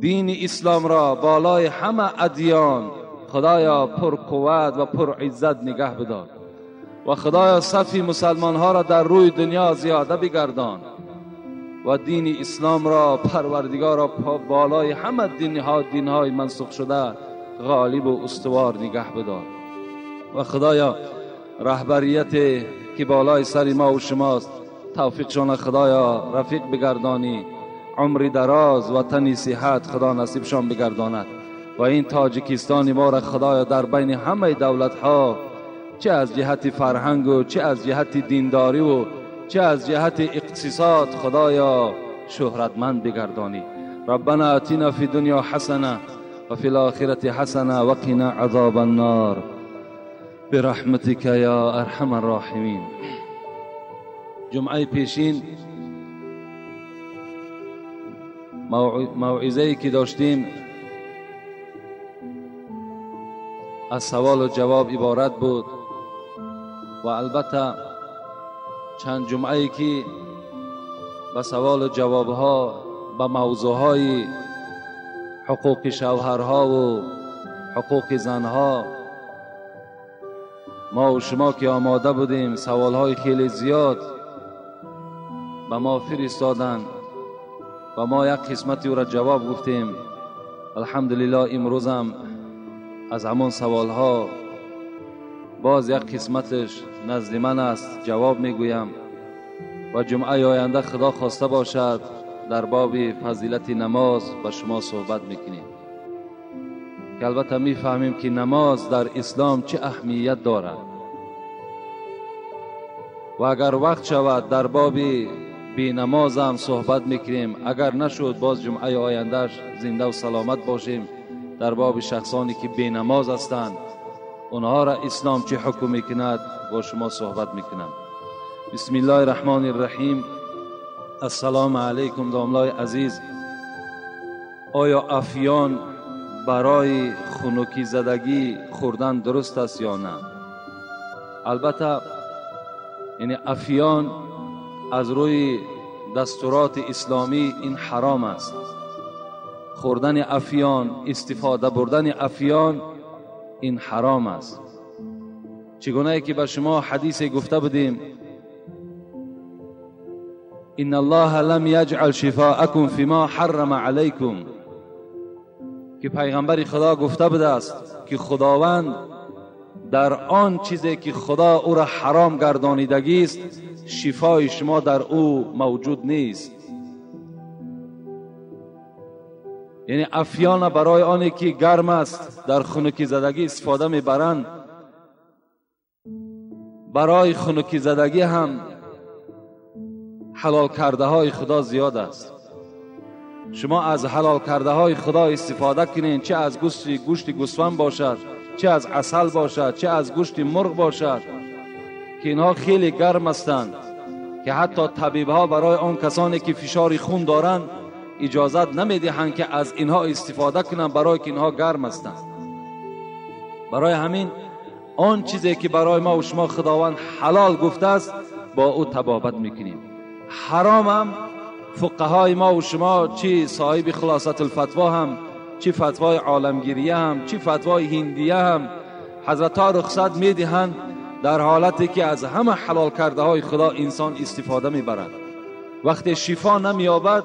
دین اسلام را بالای همه ادیان خدایا پر قوت و پر عزت نگه بدار و خدایا صف مسلمان ها را در روی دنیا زیاده بگردان و دین اسلام را پروردگار بالای همه دینهای منسوخ شده غالب و استوار نگه بدار و خدایا رهبریت که بالای سر ما و شماست توفیقشان خدایا رفیق بگردانی، عمر دراز و تنی صحت خدا نصیبشان بگرداند و این تاجیکستان ما را خدایا در بین همه دولت ها چه از جهت فرهنگ و چه از جهت دینداری و چه از جهت اقتصاد خدایا شهرتمند بگردانی. ربنا آتنا فی دنیا حسنه و فی الاخره حسنه و قنا عذاب النار برحمتک یا ارحم الراحمین. جمعه پیشین موعظه‌ای که داشتیم از سوال و جواب عبارت بود و البته چند جمعه‌ای که به سوال و جوابها به موضوعهای حقوق شوهرها و حقوق زنها ما و شما که آماده بودیم سوالهای خیلی زیاد به ما فرستادن و ما یک قسمتی او را جواب گفتیم. الحمدلله امروز هم از همان سوالها باز یک قسمتش نزد من است جواب میگویم و جمعه آینده خدا خواسته باشد در باب فضیلت نماز با شما صحبت میکنیم که البته میفهمیم که نماز در اسلام چه اهمیت دارد و اگر وقت شود در باب بی نماز هم صحبت میکنیم. اگر نشد باز جمعه آیندهش زنده و سلامت باشیم در باب شخصانی که بی نماز هستند اونها را اسلام چه حکم میکند با شما صحبت میکنم. بسم الله الرحمن الرحیم. السلام علیکم داملای عزیز. آیا افیان برای خنکی زدگی خوردن درست است یا نه؟ البته یعنی افیان از روی دستورات اسلامی این حرام است. خوردن افیان، استفاده بردن افیان این حرام است. چگونه که به شما حدیث گفته بودیم ان الله لم یجعل شفاءکم فيما حرم علیکم، که پیغمبر خدا گفته بوده است که خداوند در آن چیزی که خدا او را حرام گردانیدگی است شفای شما در او موجود نیست. یعنی افیان برای آنی که گرم است در خنکی زدگی استفاده میبرند. برای خنکی زدگی هم حلال کرده های خدا زیاد است. شما از حلال کرده های خدا استفاده کنین، چه از گوشت گوسفند باشد، چه از عسل باشد، چه از گوشت مرغ باشد که اینها خیلی گرم هستند که حتی طبیب ها برای آن کسانی که فشار خون دارند اجازت نمیدهند که از اینها استفاده کنند برای که اینها گرم هستند. برای همین آن چیزی که برای ما و شما خداوند حلال گفته است با او تبابت میکنیم. حرام هم فقهای ما و شما چی صاحب خلاصت الفتوا هم، چی فتوای عالمگیریه هم، چی فتوای هندیه هم حضرت ها رخصت میدهند در حالتی که از همه حلال کرده های خدا انسان استفاده میبرد. وقتی شفا نمیابد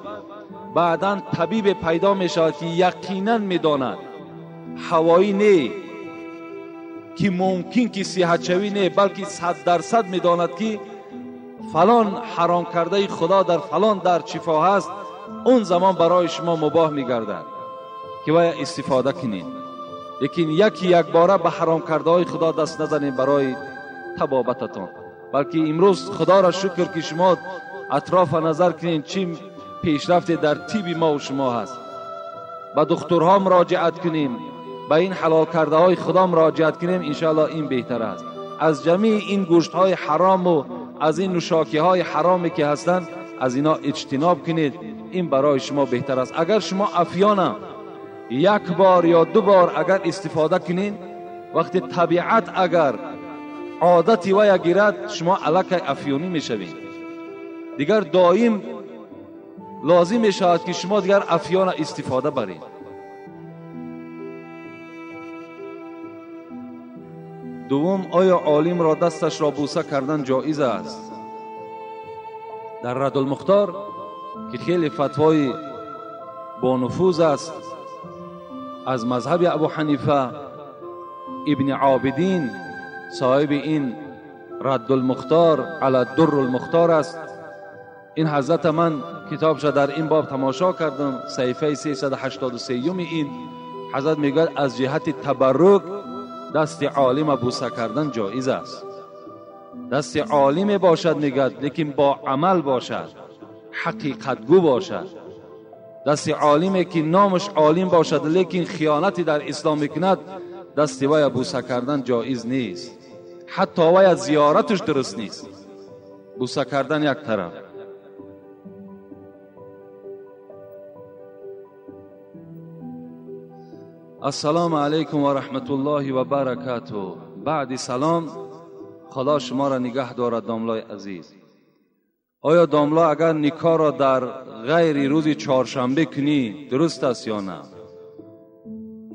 بعداً طبیب پیدا میشود که یقینا میداند هوایی نه که ممکن که صحت شوی نه بلکه 100% میداند که فلان حرام کرده خدا در فلان در شفا هست. اون زمان برای شما مباح میگردد که باید استفاده کنین. لیکن یک باره به حرام کرده های خدا دست نزنین برای تبابتتان. بلکه امروز خدا را شکر که شما اطراف نظر کنین چی پیشرفت در طب ما و شما هست. به دکترها مراجعت کنیم، به این حلال کرده های خدا مراجعت کنیم، انشاءالله این بهتر است. از جمیع این گوشت های حرام و از این نوشاکی های حرامی که هستند از اینا اجتناب کنید، این برای شما بهتر است. اگر شما افیانه یک بار یا دو بار اگر استفاده کنین، وقتی طبیعت اگر عادتی و گیرد شما الک افیونی میشوید. دیگر دائم لازم می شود که شما دیگر افیان استفاده برید. دوم، آیا عالم را دستش را بوسه کردن جایز است؟ در رد المختار که خیلی فتوای با نفوذ است از مذهب ابو حنیفه، ابن عابدین صاحب این رد المختار علی در المختار است. این حضرت من کتابش در این باب تماشا کردم، صفحه 383 این حضرت میگوید از جهت تبرک دست عالم بوسه کردن جایز است. دست عالم باشد میگوید، لیکن با عمل باشد، حقیقت گو باشد. دست عالمی که نامش عالم باشد لیکن خیانتی در اسلام میکند، دست وی بوسه کردن جایز نیست. حتی وی زیارتش درست نیست. بوسه کردن یک طرف. السلام علیکم و رحمت الله و برکاته. بعد سلام، خدا شما را نگه دارد داملای عزیز. آیا داملا اگر نکاح را در غیر روز چهارشنبه کنی درست است یا نه؟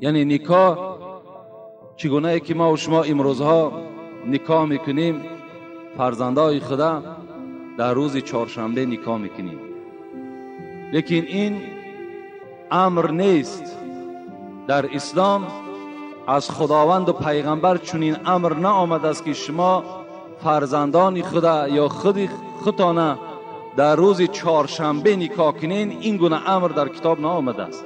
یعنی نکاح چگونه که ما و شما امروزها نکاح میکنیم، فرزندای خدا در روز چهارشنبه نکاح میکنیم، لیکن این امر نیست. در اسلام از خداوند و پیغمبر چنین امر نه آمده است که شما فرزندان خدا یا خودتان در روز چهارشنبه نکاح کنین. این گونه امر در کتاب نه آمده است.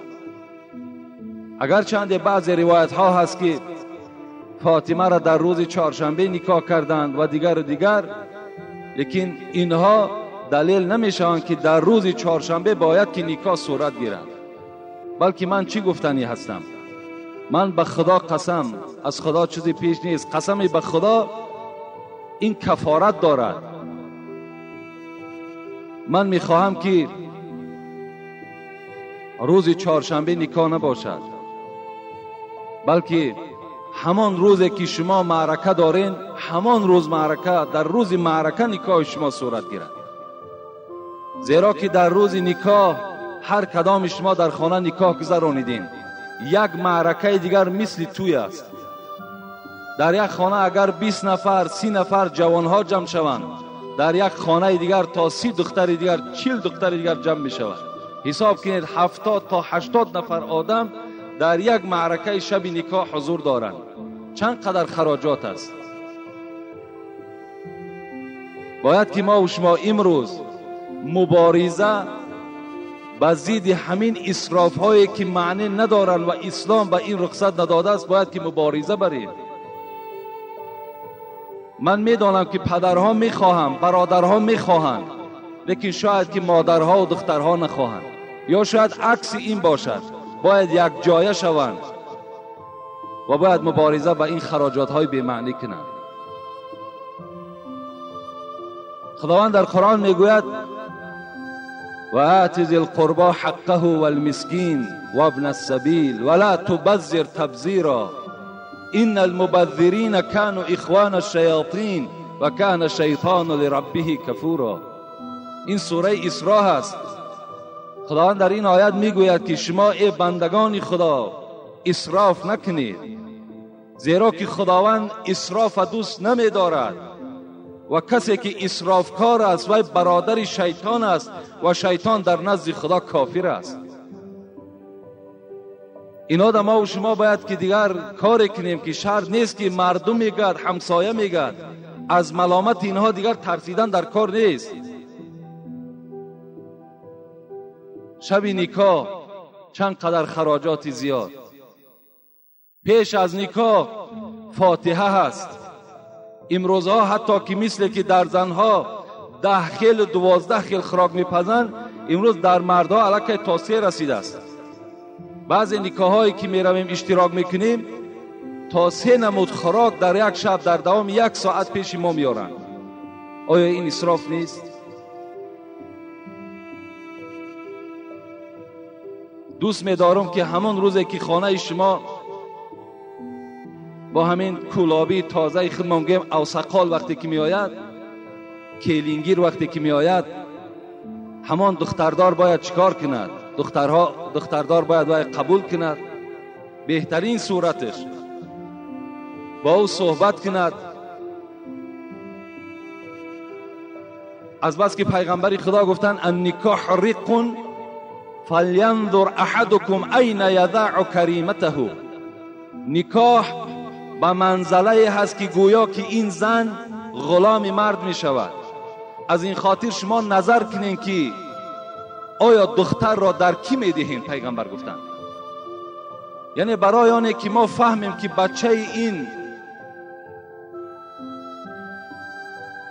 اگر چند بعضی روایت ها هست که فاطمه را در روز چهارشنبه نکاح کردند و دیگر، لیکن اینها دلیل نمیشوند که در روز چهارشنبه باید که نکاح صورت گیرد. بلکه من چی گفتنی هستم؟ من به خدا قسم، از خدا چیزی پیش نیست، قسم به خدا این کفارت دارد. من میخواهم که روز چهارشنبه نکاح نباشد، بلکه همان روزی که شما معرکه دارین، همان روز معرکه، در روز معرکه نکاح شما صورت گیرد. زیرا که در روز نکاح هر کدام شما در خانه نکاح گذرانیدین، یک معرکه دیگر مثل توی است. در یک خانه اگر 20 نفر 30 نفر جوانها جمع شوند، در یک خانه دیگر تا 30 دختر دیگر 40 دختر دیگر جمع می شود. حساب کنید 70 تا 80 نفر آدم در یک معرکه شب نکاح حضور دارند. چند قدر خراجات است. باید که ما و شما امروز مبارزه با ضد همین اسراف هایی که معنی ندارن و اسلام به این رخصت نداده است، باید که مبارزه برید. من میدانم که پدرها میخواهم، برادرها میخواهند، لیکن شاید که مادرها و دخترها نخواهند، یا شاید عکس این باشد. باید یک جایه شوند و باید مبارزه با این خراجات های بی معنی کنند. خداوند در قرآن میگوید و آت ذی القربى حقه والمسکین وابن السبیل ولا تبذر تبذیرا ان المبذرین كانوا اخوان الشیاطین و کان الشیطان لربه کفورا. این سوره اسراء است. خداوند در این آیت میگوید که شما ای بندگان خدا اسراف نکنید، زیرا که خداوند اسراف دوست نمی‌دارد و کسی که اسرافکار است و برادر شیطان است و شیطان در نزد خدا کافر است. اینا در ما و شما باید که دیگر کار کنیم که شرط نیست که مردم میگد، همسایه میگد، از ملامت اینها دیگر ترسیدن در کار نیست. شب نکاح چند قدر خراجات زیاد. پیش از نکاح فاتحه هست. امروزها حتی که مثل که در زنها 10 خیل 12 خیل خوراک میپزند، امروز در مردها علاقه توسعه رسیده است. بعضی نکاح هایی که میرویم اشتراک میکنیم تا 3 نمود خوراک در یک شب در دوام 1 ساعت پیش ما میارند. آیا این اسراف نیست؟ دوست می‌دارم که همون روزی که خانه شما با همین کلابی تازه خود ما میگیم اوسقال وقتی که میآید، کیلینگیر وقتی که میآید، همان دختردار باید چیکار کند؟ دختردار باید قبول کند. بهترین صورتش با او صحبت کند. از بس که پیغمبر خدا گفتن النکاح رق فلینظر احدکم این یضع کریمته. نکاح به منزله هست که گویا که این زن غلام مرد می شود. از این خاطر شما نظر کنین که آیا دختر را در کی می دهین؟ پیغمبر گفتن یعنی برای آنه که ما فهمیم که بچه این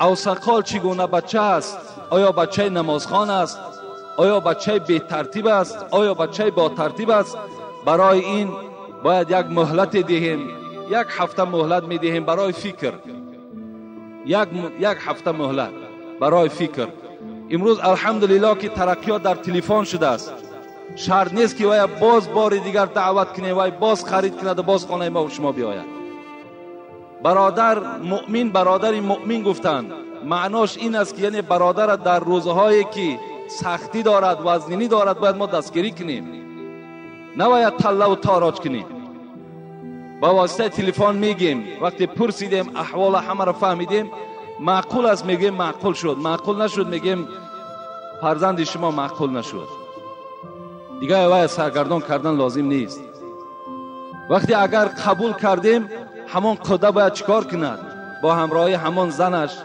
اوسقال چگونه بچه است. آیا بچه نمازخوان است؟ آیا بچه بی ترتیب است؟ آیا بچه با ترتیب است؟ برای این باید یک مهلت دهیم. 1 هفته مهلت می دهیم برای فکر. یک هفته مهلت برای فکر. امروز الحمدلله که ترقیات در تلفن شده است. شرط نیست که وای باز بار دیگر دعوت کنه، وای باز خرید کنه و باز خانه ما و شما بیاید. برادر مؤمن برادر مؤمن گفتند معناش این است که یعنی برادر در روزهایی که سختی دارد، وزنینی دارد، باید ما دستگیری کنیم، نباید تله و تاراج کنیم. با واسطه تلفن میگیم، وقتی پرسیدیم احوال همه را فهمیدیم، معقول است میگیم معقول شد، معقول نشد میگیم فرزند شما معقول نشد. دیگه وای سرگردان کردن لازم نیست. وقتی اگر قبول کردیم همون قده باید چیکار کند؟ با همراهی همون زنش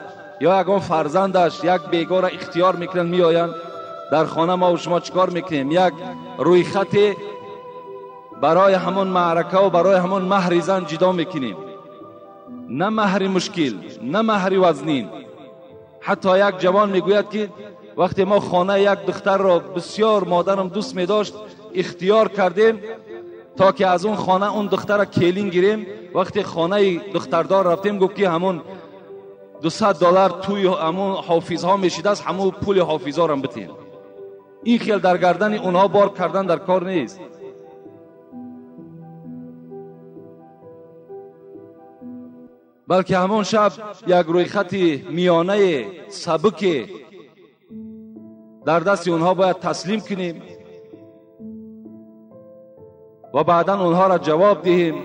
یا یگان فرزندش یک بیگار اختیار میکنن میآیند در خانه ما و شما چیکار میکنیم؟ یک روی خط برای همون معرکه و برای همون مهر زن جدا میکنیم. نه مهر مشکل، نه مهر وزنین. حتی یک جوان میگوید که وقتی ما خانه یک دختر را بسیار مادرم دوست میداشت اختیار کردیم تا که از اون خانه اون دختر را کلین گیریم. وقتی خانه دختردار رفتیم گفت که همون $200 توی همون حافظ ها میشید است، همون پول حافظ ها را بتیم. این خیال در گردن اونها بار کردن در کار نیست. بلکه همون شب یک روی خط میانه سبک در دست اونها باید تسلیم کنیم و بعدا اونها را جواب دهیم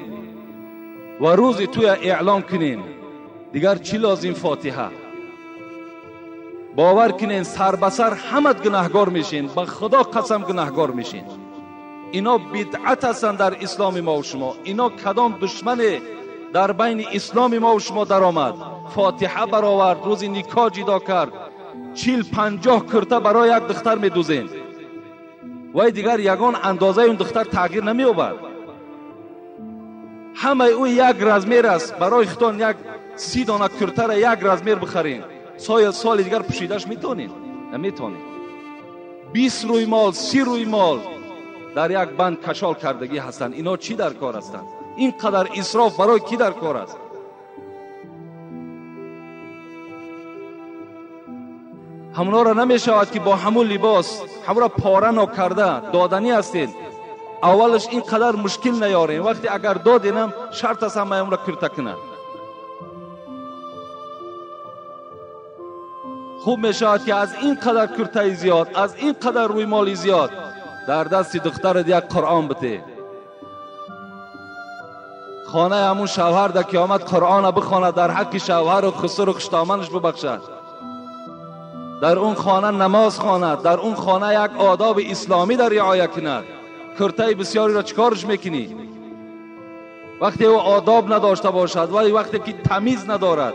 و روزی توی اعلام کنیم. دیگر چی لازم؟ فاتحه. باور کنین سر به سر همه گناهگار میشین، به خدا قسم گناهگار میشین. اینا بدعت هستند در اسلام ما و شما. اینا کدام دشمن در بین اسلام ما و شما در آمد؟ فاتحه برآورد، روز نکاح جدا کرد، 40-50 کرته برای یک دختر میدوزین. وای دیگر یگان اندازه اون دختر تغییر نمی‌یابد. همه اون یک رزمیر است. برای خودتان یک 30 دانه کرته را یک رزمیر بخرین، سال دیگر پوشیدش میتونین؟ نمیتونین. 20 روی مال، 30 روی مال در یک بند کشال کردگی هستند. اینا چی در کار هستند؟ اینقدر اسراف برای کی در کار است؟ همونا را نمی شود که با همون لباس همون را پاره نکرده دادنی هستید. اولش اینقدر مشکل نیارین، وقتی اگر دادینم شرط است همه اون را کرته کنن. خوب می شود که از اینقدر کرته زیاد، از اینقدر روی مالی زیاد در دست دختر یک قرآن بده. خانه همون شوهر در که آمد قرآن بخواند، در حق شوهر و خسر و خشتامنش ببخشد. در اون خانه نماز خواند، در اون خانه یک آداب اسلامی در رعایت کند. کرته بسیاری را چیکارش میکنی؟ وقتی او آداب نداشته باشد، ولی وقتی که تمیز ندارد.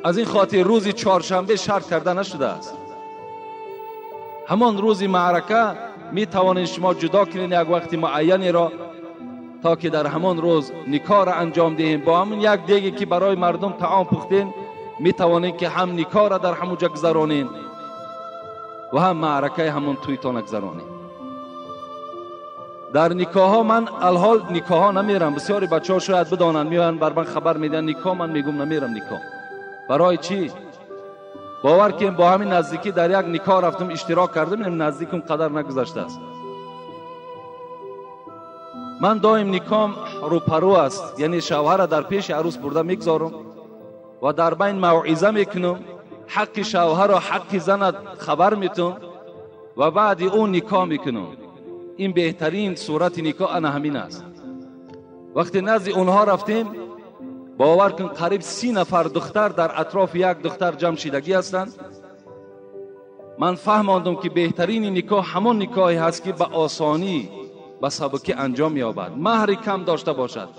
از این خاطر روزی چهارشنبه شرط کرده نشده است. همان روزی معرکه می توانید شما جدا کنید یک وقت معینی را تا که در همان روز نکاح را انجام دهیم. با همون یک دیگی که برای مردم طعام پختین می توانید که هم نکاح را در همونجا گذرانید و هم معرکه همون تویتان گذرانید. در نکاح ها من الحال نکاح ها نمیرم. بسیاری بچه ها شاید بدانند، میان بر من خبر میدن نکاح، من میگم نمیرم نکاح. برای چی؟ باور کنیم با همین نزدیکی در یک نکاح رفتم اشتراک کردم، نزدیکم قدر نگذشته است. من دایم نکام روپرو است، یعنی شوهر در پیش عروس برده میگذارم و در بین موعظه میکنم، حق شوهر و حق زن خبر میتونم و بعد اون نکاح میکنم. این بهترین صورت نکاح انا همین است. وقتی نزد اونها رفتیم، باور کن قریب 30 نفر دختر در اطراف یک دختر جمع شدگی هستند. من فهمیدم که بهترین نکاح همون نکاحی هست که به آسانی به سبکی انجام یابد، مهر کم داشته باشد.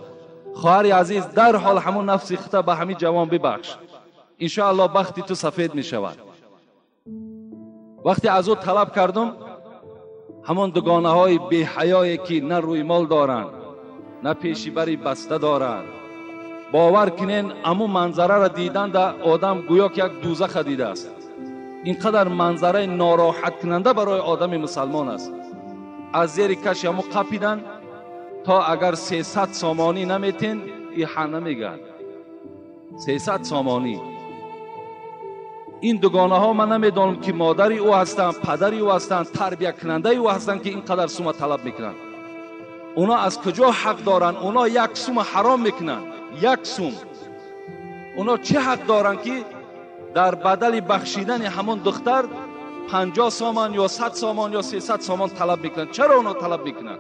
خواهر عزیز، در حال همون نفس خطه به همین جوان ببخش، ان شاء الله بخت تو سفید می شود. وقتی از او طلب کردم، همون دوگانه های بی حیایی که نه روی مال دارند نه پیشی بری بسته دارند، باور کنین امو منظره را دیدن در آدم گویا که یک دوزخ دیده است. اینقدر منظره ناراحت کننده برای آدم مسلمان است. از زیر کش همو قپیدن تا اگر 300 سامانی نمیتین این حنه میگن 300 سامانی. این دوگانه ها من نمیدانم که مادری او هستند، پدری او هستند، تربیت کننده او هستند که اینقدر سوم طلب میکنن. اونا از کجا حق دارن؟ اونا یک سوم حرام میکنن، یک سوم. اونا چه حق دارن که در بدل بخشیدن همون دختر 50 سامان یا 100 سامان یا 300 سامان طلب میکنن؟ چرا اونا طلب میکنن؟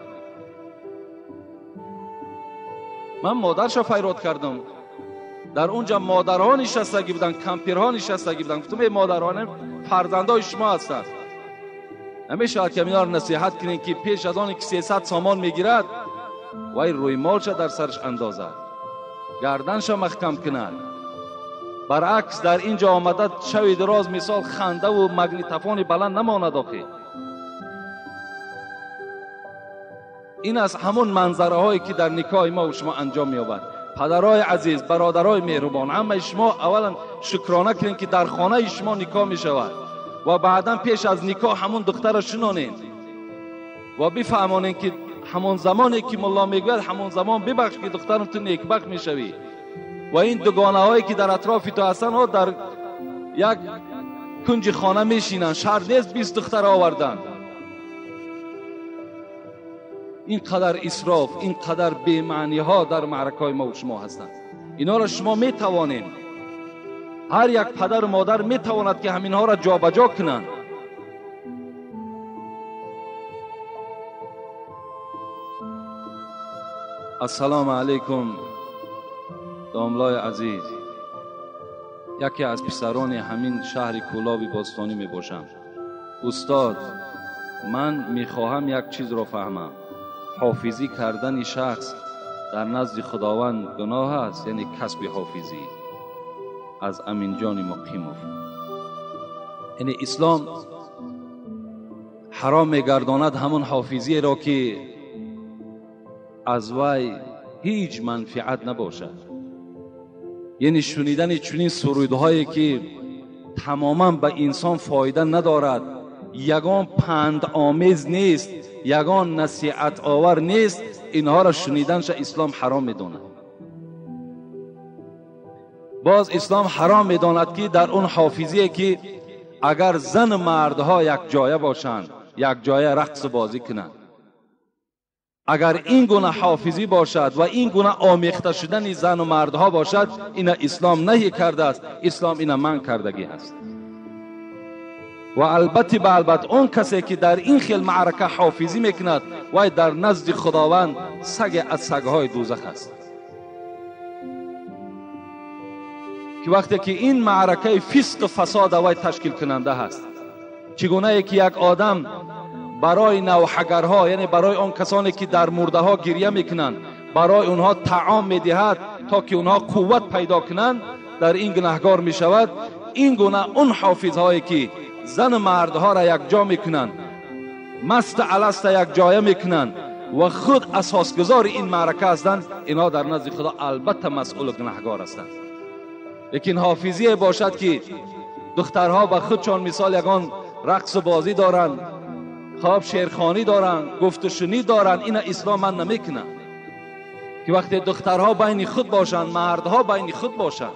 من مادرش فریاد کردم، در اونجا مادرها نشستگی بودن، کمپیرها نشستگی بودن. گفتم ای مادران، فرزندای شما هستند، همیشه که اینا رو نصیحت کنین که پیش از آن که 300 سامان میگیرد وای روی مالش در سرش اندازه، گردنش محکم کند. برعکس در اینجا آمده شوی دراز مثال خنده و مگنیتوفون بلند نماند. آخه این از همون منظره هایی که در نکاح ما و شما انجام می‌یابد. پدرای عزیز، برادرای مهربان، همه شما اولا شکرانه کنین که در خانه شما نکاح می شود و بعدا پیش از نکاح همون دختر را شنانین و بفهمانین که همون زمانی که ملا میگوید همون زمان ببخش که دخترم تو نیکبخت میشوی. و این دوگانه هایی که در اطراف تو هستن ها در یک کنج خانه میشینن، شرط نیست 20 دختر آوردن. اینقدر اسراف، اینقدر بی‌معنی ها در معرکه ما و شما هستند. اینا را شما میتوانید، هر یک پدر و مادر میتواند که همین ها را جابجا کنند. السلام علیکم داملای عزیز. یکی از پسران همین شهر کولاب باستانی می باشم. استاد، من میخواهم یک چیز را فهمم. حافظی کردن شخص در نزد خداوند گناه است، یعنی کسب حافظی؟ از امین جان مقیموف. یعنی اسلام حرام میگرداند همون حافظی را که از وی هیچ منفعت نباشد. یعنی شنیدن چنین سرودهایی که تماما به انسان فایده ندارد، یگان پند آمیز نیست، یگان نصیحت آور نیست، اینها را شنیدنش اسلام حرام میداند. باز اسلام حرام میداند که در اون حافظی که اگر زن مردها یک جایه باشند، یک جایه رقص بازی کنند، اگر این گونه حافظی باشد و این گونه آمیخته شدن زن و مردها باشد، این اسلام نهی کرده است، اسلام این منع کردگی است. و البته به البته اون کسی که در این خیل معرکه حافظی میکند و در نزد خداوند سگ از سگهای دوزخ است. که وقتی که این معرکه فسق و فساد وی تشکیل کننده هست، چگونه که یک آدم برای نوحگرها، یعنی برای آن کسانی که در مرده ها گریه میکنند، برای اونها طعام میدهد تا که اونها قوت پیدا کنند، در این گناهکار میشود. این گونه اون حافظهایی که زن مردها را یک جا میکنند، مست الست یک جایه میکنند و خود اساسگذار این معرکه هستند، اینا در نزد خدا البته مسئول و گناهکار هستند. لیکن حافظی باشد که دخترها به خودشان مثال یگان رقص و بازی دارند، خواب شیرخوانی دارند، گفت و شنید دارند، این اسلام من نمیکنه. که وقتی دخترها بین خود باشند، مردها بین خود باشند،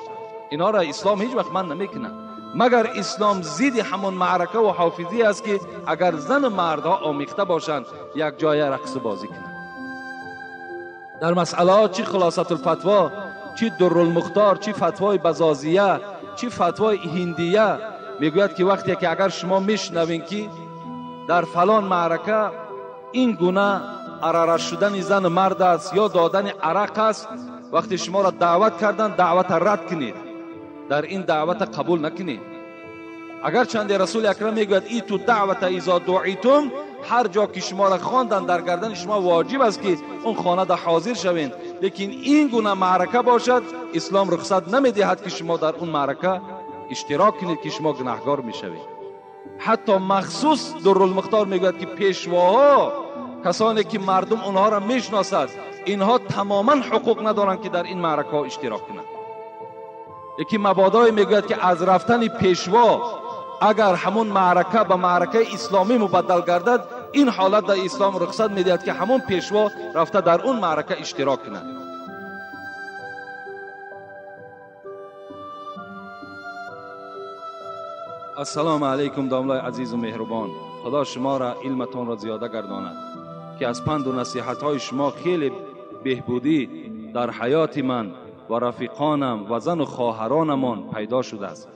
اینا را اسلام هیچ وقت من نمیکنه. مگر اسلام ضد همون معرکه و حافظی است که اگر زن و مردها آمیخته باشند یک جای رقص بازی کنند. در مسئله ها چی خلاصت الفتوا، چی در المختار، چی فتوای بزازیه، چی فتوای هندیه، میگوید که وقتی که اگر شما میشنوین که در فلان معرکه این گونه عرارت شدن زن مرد است یا دادن عرق است، وقتی شما را دعوت کردن دعوت رد کنید، در این دعوت قبول نکنید. اگر چند رسول اکرم میگوید ای تو دعوت اذا دعیتم، هر جا که شما را خواندن در گردن شما واجب است که اون خانه دا حاضر شوین، لیکن این گونه معرکه باشد اسلام رخصت نمیدهد که شما در اون معرکه اشتراک کنید که شما گناهکار میشوید. حتی مخصوص در المختار میگوید که پیشواها، کسانی که مردم اونها را میشناسد، اینها تماما حقوق ندارند که در این معرکه ها اشتراک کنند. یکی مبادای میگوید که از رفتن پیشوا اگر همون معرکه به معرکه اسلامی مبدل گردد، این حالت در اسلام رخصت میدهد که همون پیشوا رفته در اون معرکه اشتراک کند. السلام علیکم داملای عزیز و مهربان. خدا شما را علمتان را زیاده گرداند که از پند و نصیحت های شما خیلی بهبودی در حیات من و رفیقانم و زن و خواهرانمان پیدا شده است.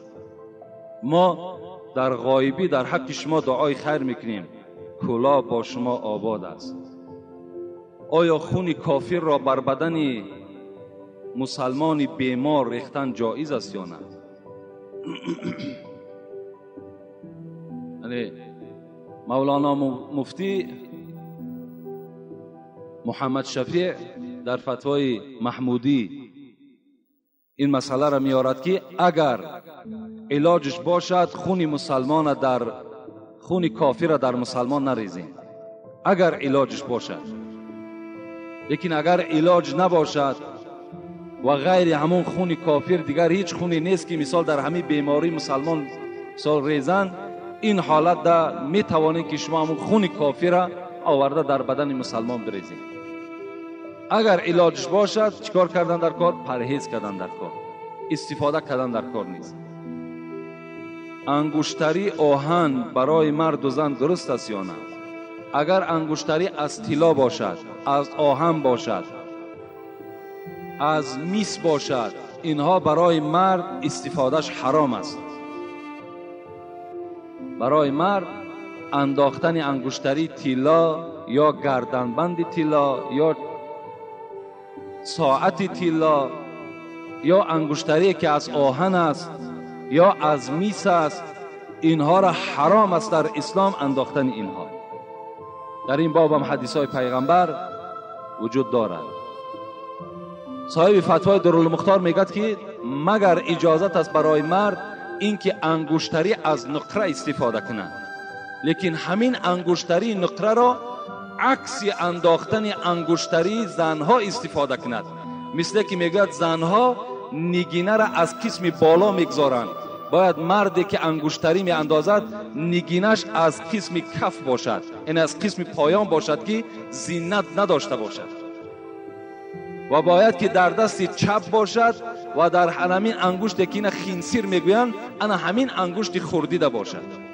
ما در غایبی در حق شما دعای خیر میکنیم. کلا با شما آباد است. آیا خون کافر را بر بدن مسلمان بیمار ریختن جایز است یا نه؟ مولانا مفتی محمد شفیع در فتوای محمودی این مسئله را میارد که اگر علاجش باشد خون مسلمان در خون کافر در مسلمان نریزیم، اگر علاجش باشد. لیکن اگر علاج نباشد و غیر همون خون کافر دیگر هیچ خونی نیست که مثال در همین بیماری مسلمان مثال ریزن، این حالت دا می توانید که شما همون خون کافر را آورده در بدن مسلمان بریزید. اگر علاجش باشد چیکار کردن در کار؟ پرهیز کردن در کار، استفاده کردن در کار نیست. انگشتری آهن برای مرد و زن درست است یا نه؟ اگر انگشتری از طلا باشد، از آهن باشد، از مس باشد، اینها برای مرد استفادهش حرام است. برای مرد انداختن انگشتری طلا یا گردنبند طلا یا ساعت طلا یا انگشتری که از آهن است یا از میس است، اینها را حرام است در اسلام انداختن اینها. در این باب هم حدیث های پیغمبر وجود دارد. صاحب فتوای درالمختار میگد که مگر اجازت است برای مرد اینکه انگشتری از نقره استفاده کنند، لیکن همین انگشتری نقره را عکس انداختن انگشتری زنها استفاده کند. مثل که میگوید زنها نگینه را از قسم بالا میگذارند، باید مردی که انگشتری می اندازد نگینش از قسم کف باشد، این از قسم پایان باشد که زینت نداشته باشد، و باید که در دست چپ باشد و در همین انگشت که این خنصیر میگویند انا همین انگشت خوردیده باشد.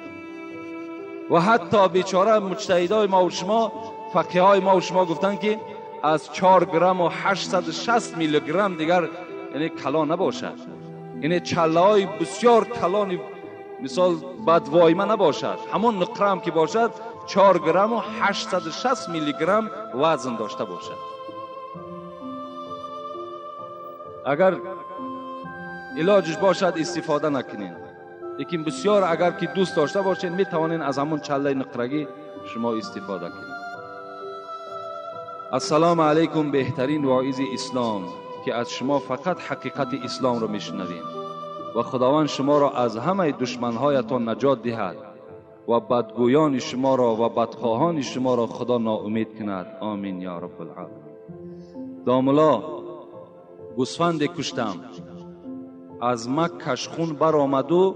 و حتی بیچاره مجتهدای ما و شما، فقیهای ما و شما گفتن که از 4 گرم و 860 میلی گرم دیگر یعنی کلا نباشد، یعنی چله های بسیار کلان مثال بدوایمه نباشد، همون نقره هم که باشد 4 گرم و 860 میلی گرم وزن داشته باشد. اگر علاجش باشد استفاده نکنین، لیکن بسیار اگر که دوست داشته باشین می توانین از همون چله نقرگی شما استفاده کنید. السلام علیکم بهترین واعظ اسلام که از شما فقط حقیقت اسلام را میشنویم و خداوند شما را از همه دشمنهایتان نجات دهد و بدگویان شما را و بدخواهان شما را خدا ناامید کند. آمین یا رب العالمین. داملا گوسفند کشتم، از مکش خون برآمد و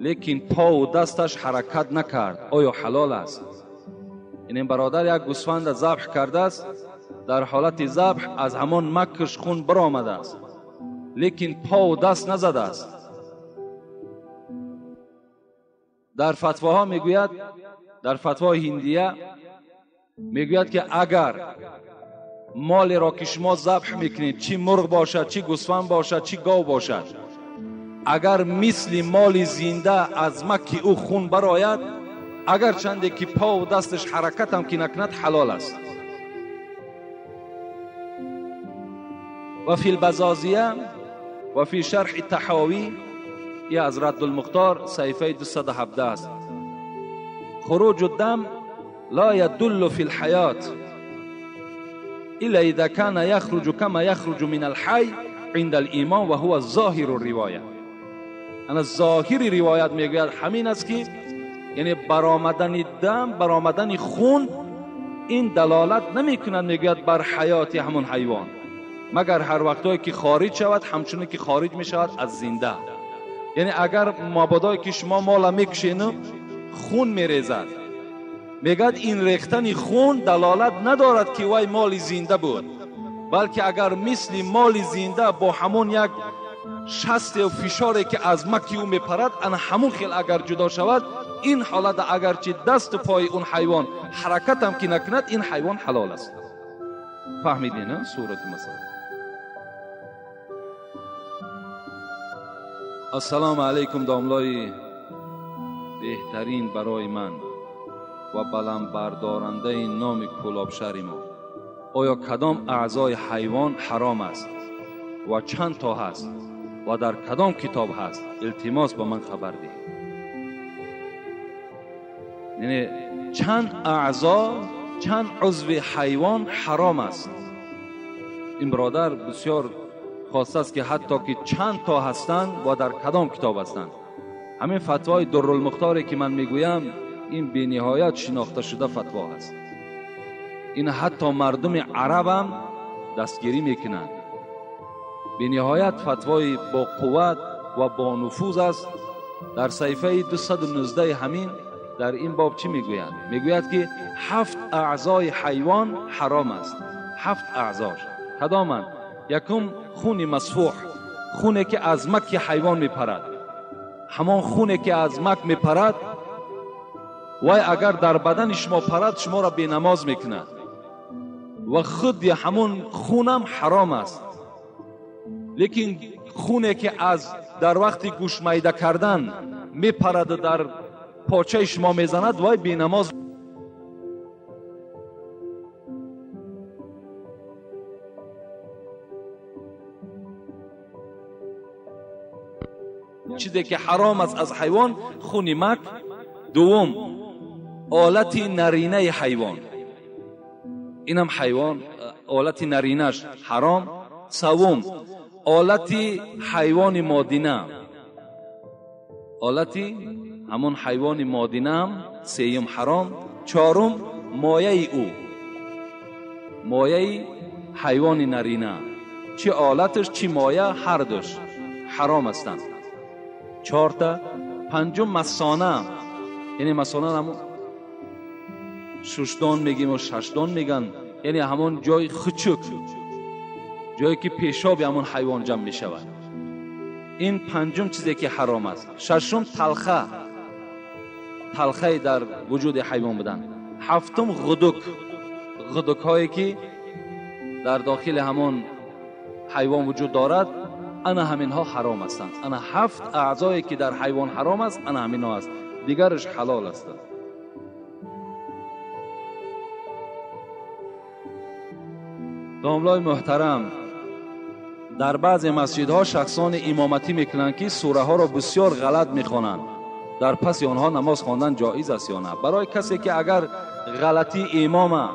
لیکن پا و دستش حرکت نکرد، آیا حلال است؟ این برادر یک گوسفند ذبح کرده است، در حالت ذبح از همان مکش خون برآمده است لیکن پا و دست نزده است. در فتواها میگوید، در فتوای هندیه میگوید که اگر گوسفند ذبح کرده است، در حالت ذبح از همان مکش خون برآمده است لیکن پا و دست نزده است. در فتواها میگوید، در فتوای هندیه میگوید که اگر گوسفند ذبح کرده است، در حالت ذبح از همان مکش خون برآمده است لیکن پا و دست نزده است. میگوید که اگر مال را که شما ذبح میکنید، چی مرغ باشد، چی گوسفند باشد، چی گاو باشد، اگر مثل مال زنده از مکه او خون برآید، اگر چنده که پا و دستش حرکت هم که نکند حلال است. و فی البزازیه و فی شرح تحاوی، یا از رد المختار صحیفه 217 است. خروج الدم لا يدل في الحياة إلا إذا كان يخرج كما يخرج من الحي عند الإمام وهو ظاهر الرواية. انا ظاهر روایت میگوید همین است که یعنی برآمدن دم، برآمدن خون، این دلالت نمیکند میگوید بر حیات همون حیوان، مگر هر وقتایی که خارج شود همچون که خارج میشود از زنده. یعنی اگر مابادایی که شما مالا میکشین خون میریزد، میگد این ریختن خون دلالت ندارد که وای مال زنده بود، بلکه اگر مثل مال زنده با همون یک شست و فشاری که از مکه او میپرد ان همون خیل اگر جدا شود، این حالت اگرچه دست و پای اون حیوان حرکت هم که نکند، این حیوان حلال است. فهمیدین نه صورت مثلا؟ السلام علیکم داملای بهترین برای من و بلند بردارنده نام کلابشهر ما، آیا کدام اعضای حیوان حرام است و چند تا هست و در کدام کتاب هست؟ التماس با من خبر دهید. یعنی چند اعضا، چند عضو حیوان حرام است. این برادر بسیار خواسته است که حتی که چند تا هستند و در کدام کتاب هستند. همین فتوای درالمختاری که من میگویم این به نهایت شناخته شده فتوا است. این حتی مردم عرب هم دستگیری میکنند. به نهایت فتوای با قوت و با نفوذ است. در صحیفه 219 همین در این باب چی میگوید؟ میگوید که 7 اعضای حیوان حرام است. 7 اعضاش کدامند؟ یکم خون مسفوح، خونه که از مکه حیوان میپرد، همان خونه که از مکه میپرد وای اگر در بدن شما پرد شما را بی نماز میکند و خود همون خونم حرام است. لیکن خونه که از در وقت گوشت میده کردن میپرد و در پاچه شما میزند وای بی نماز. چیزی که حرام است از حیوان خون مک. دوم آلت نرینه حیوان، اینم حیوان آلت نرینش حرام. سوم آلت حیوان مادینه، آلت همون حیوان مادینه هم سیم حرام. چهارم مایه او، مایه حیوان نرینه، چه آلتش چه مایه هر دوش حرام هستند. 4 تا. پنجم مسانه، یعنی مسانه همون ششدان میگیم و ششدان میگن، یعنی همون جای خچک، جایی که پیشاب همون حیوان جمع میشود. این پنجم چیزی که حرام است. ششم تلخه، تلخه در وجود حیوان بودن. هفتم غدک، غدک هایی که در داخل همون حیوان وجود دارد، انا همین ها حرام هستند. انا 7 اعضایی که در حیوان حرام است، انا همین ها است، دیگرش حلال است. داملای محترم، در بعضی مسجدها شخصان امامتی میکنند که سوره ها را بسیار غلط میخوانند، در پس آنها نماز خواندن جایز است یا نه؟ برای کسی که اگر غلطی امام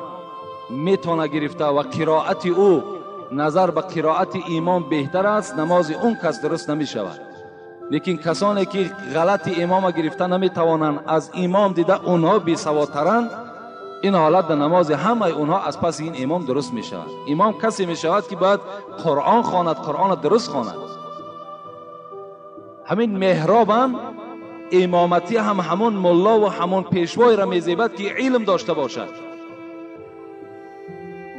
میتونه گرفته و قرائت او نظر به قرائت امام بهتر است، نماز اون کس درست نمی شود. لیکن کسانی که غلط امام گرفته نمی توانند، از امام دیده اونها بی سوادترند، این حالت در نماز همه اونها از پس این امام درست می شود. امام کسی می شود که باید قرآن خواند، قرآن درست خواند. همین محراب هم امامتی هم همون ملا و همون پیشوای را می زیبد که علم داشته باشد.